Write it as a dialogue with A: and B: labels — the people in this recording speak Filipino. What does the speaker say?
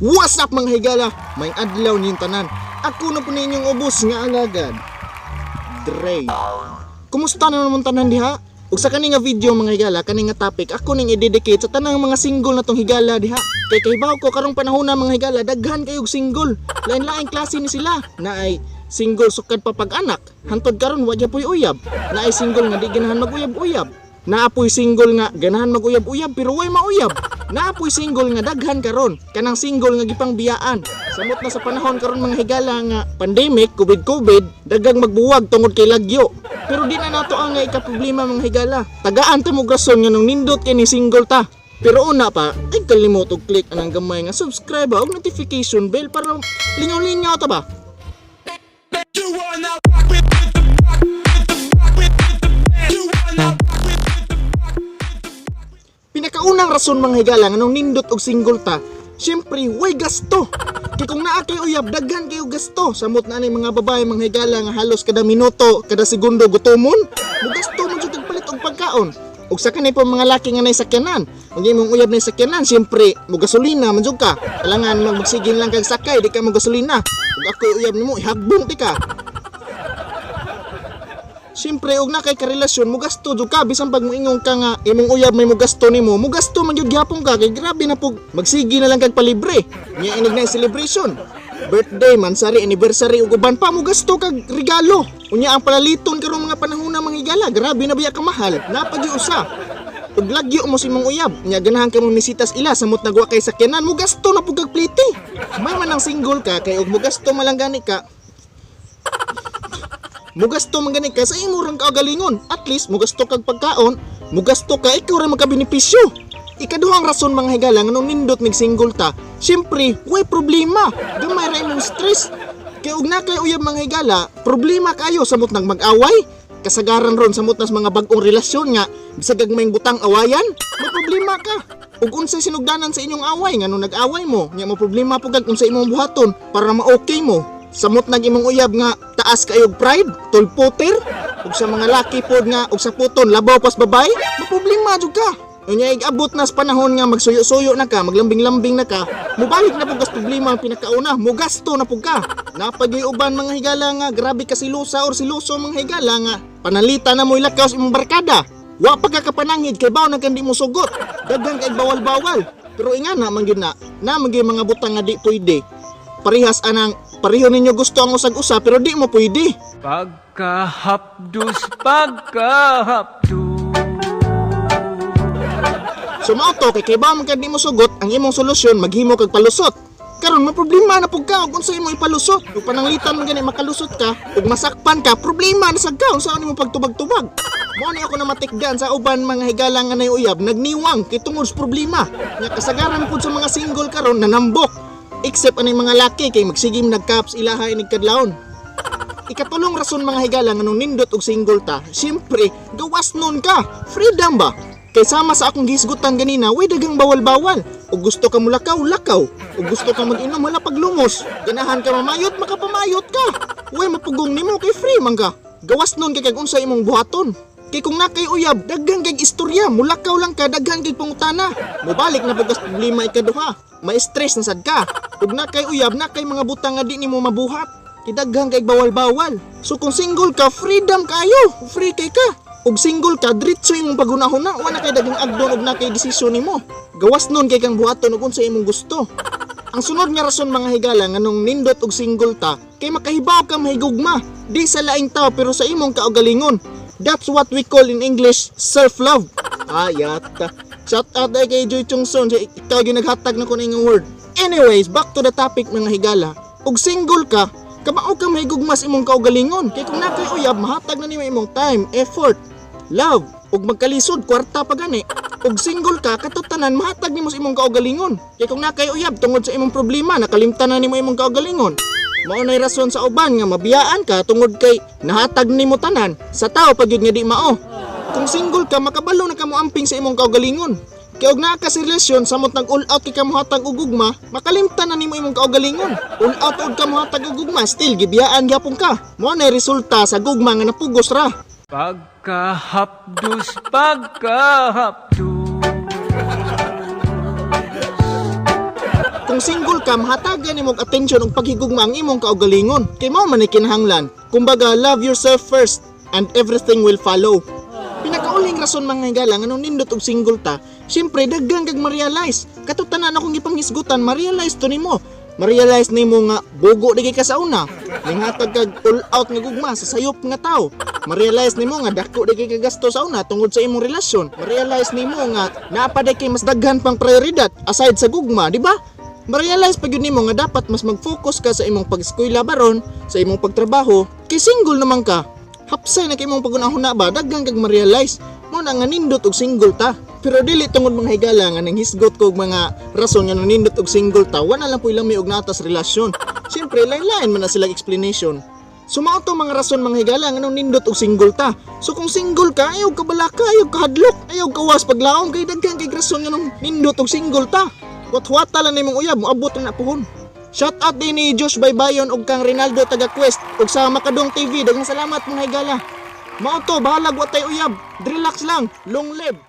A: What's up mga higala? May adlaw niyong tanan. Ako na po ninyong ubos nga alagad, Dre. Kumusta na naman tanan diha? Ug sa kani nga video mga higala, kani nga topic ako ning i-dedicate sa tanang mga single na tong higala diha. Kay kahibaw ko karong panahon na mga higala, daghan kayog single. Lain-laing klase ni sila. Naay single sukad pa pag-anak, hantod karon wa gyud uyab. Naay single nga di ganahan mag-uyab-uyab. Naapoy single nga ganahan mag-uyab-uyab pero way mauyab. Naapoy single nga daghan karon, kanang single nga gipang biyaan. Samot na sa panahon karon mga higala nga pandemic, COVID, dagang magbuwag tungod kay lagyo. Pero di na nato ang nga ikaproblema mga higala. Tagaan ta mo rason nga nung nindot kay ni single ta. Pero una pa, ay kalimot og click anang gamay nga subscribe og notification bell para lingaw-lingaw ta ba. Pinakaunang rason mga higala nga nung nindot og single ta, syempre way gasto. Kay kung naa kay uyab, daghan kayo gasto. Samot na ning mga babae mga higala nga halos kada minuto, kada segundo gutomon, mugasto man jud palit og pagkaon. Ug sa kanay po mga laki nga nay sakyanan, ug imong uyab nay sakyanan, syempre mo gasolina man jud ka. Kailangan magsigin lang kag sakay, di ka mo gasolina. Ug ako uyab nimo, ihagbong ti ka. Siyempre, og na kay karelasyon, mugasto jud ka bisan pag moingong ka nga imong uyab may mugasto nimo, mugasto man jud gyapon ka kay grabe na pug magsigi na lang kag palibre. Nya inig na celebration, birthday, mansari, anniversary ug uban pa mugasto kag regalo. Unya ang palaliton karon mga panahon na mga higala, grabe na biya ka mahal, napagi-usa. Ug lagyo mo si imong uyab, nya ganahan ka mo misitas ila samot nagwa kay sakyanan, mugasto na pug kag pliti. May man ang single ka kay og mugasto malang gani ka. Mugasto man gani ka sa imong kaugalingon. At least mugasto kag pagkaon, mugasto ka ikaw ra magkabenepisyo. Ikaduhang rason mga higala nga nung nindot mig single ta, syempre way problema. Gamay ra imong stress. Kay og na kay uyab mga higala, problema kayo samot nag mag-away. Kasagaran ron samot nas mga bag-ong relasyon nga bisag gagmayng butang awayan, may problema ka. Ug unsay sinugdanan sa inyong away nga nung nag-away mo, nya mo problema pugad unsa imong buhaton para ma-okay mo. Samot nag imong uyab nga taas kayog pride, tulputer, ug sa mga laki pod nga ug sa puton labaw pas babay, maproblema jud ka. Unya igabot na sa panahon nga magsuyo-suyo na ka, maglambing-lambing na ka, mubalik na pug kas problema ang pinakauna, mugasto na pug ka. Napag-iuban mga higala nga grabe ka silusa or siluso mga higala nga panalita na mo ilakaw sa imong barkada. Wa pa ka kapanangid kay baw nagkandi mo sugot. Daghang kay bawal-bawal. Pero inga na man gyud na magyud mga butang nga di pwede. Parehas anang pareho ninyo gusto ang usag-usa pero di mo pwede.
B: Pagkahapdos.
A: So mao to kay ba man kad di mo sugot ang imong solusyon maghimo kag palusot. Karon may problema na pug ka ug unsa imong ipalusot. Ug pananglitan man gani makalusot ka ug masakpan ka, problema na sad ka unsa nimo pagtubag-tubag. Mao ni ako na matikdan sa uban mga higala nga nay uyab nagniwang kay tungod sa problema. Nya kasagaran pud sa mga single karon nanambok. Except anay mga laki kay magsigim nagcaps ilaha inig kadlawon. Ikatulong rason mga higala nga nung nindot og single ta, syempre gawas nun ka, freedom ba? Kay sama sa akong gisgutan ganina, way dagang bawal-bawal. Ug gusto ka mulakaw, lakaw. Ug gusto ka mag-inom wala paglumos. Ganahan ka mamayot, makapamayot ka. Way mapugong nimo kay free man ka. Gawas nun kay kag unsa imong buhaton. Kay kung nakay uyab, daghan kay istorya, mulakaw lang ka, daghan kay pangutana. Mubalik na pagkas problema ikaduha. May stress na sad ka. Ug nakay uyab, nakay mga butang nga di nimo mabuhat. Kidaghan kay bawal-bawal. So kung single ka, freedom kayo. Free kay ka. Ug single ka, diretso imong pagunahon na. Wala kay daghang agdon ug nakay desisyon nimo. Gawas nun kay kang buhaton ug unsa imong gusto. Ang sunod nga rason mga higala nga nung nindot og single ta, kay makahibaw ka mahigugma. Di sa laing tao pero sa imong kaugalingon. That's what we call in English self-love. Yata. Shout out kay Joy Chung Son. Ikaw yung naghatag na ko na yung word. Anyways, back to the topic mga higala. Ug single ka, kabao ka mahigugmas imong kaugalingon. Kay kung nakay uyab, mahatag na nimo imong time, effort, love, ug magkalisod, kwarta pa gani. Ug single ka, katutanan mahatag nimo sa imong kaugalingon. Kay kung nakay uyab tungod sa imong problema, nakalimtan na nimo imong kaugalingon. Mao nay rason sa uban nga mabiyaan ka tungod kay nahatag nimo tanan sa tao pag yun nga di mao. Kung single ka, makabalo na ka mo amping sa imong kaugalingon. Kay og naa ka sa relasyon samot nag all out kay ka mohatag og gugma, makalimtan na nimo imong kaugalingon. All out og ka mohatag og gugma, still gibiyaan gyapon ka. Mao nay resulta sa gugma nga napugos ra.
B: Pagkahapdos.
A: kung single ka, mahatagan nimo og atensyon ug paghigugma ang imong kaugalingon. Kay mao man ni kinahanglan. Kumbaga, love yourself first and everything will follow. Pinakauling rason mga higala nga nung nindot og single ta, syempre daghan kag ma-realize. Katutanan akong ipanghisgutan, ma-realize to nimo. Ma-realize nimo nga bugo di ka sa una. Ninghatag kag all out nga gugma sa sayop nga tao. Ma-realize nimo nga dako di ka gasto sa una tungod sa imong relasyon. Ma-realize nimo nga naapaday kay mas daghan pang prioridad aside sa gugma, di ba? Ma-realize pa gyud nimo nga dapat mas mag-focus ka sa imong pag-eskwela baron, sa imong pagtrabaho, kay single naman ka. Hapsay na kay imong pagunahon na ba, daghan kag ma-realize mo na nga nindot og single ta. Pero dili tungod mga higala nga nang hisgot ko og mga rason nga nindot og single ta, wala lang po ilang may og natas relasyon. Siyempre lain-lain man na silang explanation. So mao to mga rason mga higala nga nung nindot og single ta. So kung single ka, ayaw ka balaka, ayaw ka hadlok, ayaw ka was paglaom kay daghan kay rason nga nung nindot og single ta. Wat-wata lang nimong uyab, moabot ang napuhon. Shout out din ni Josh Baybayon ug kang Rinaldo taga Quest ug sa Makadong TV. Daghang salamat mga higala. Mao to, bahalag wa tay uyab. Relax lang, long live.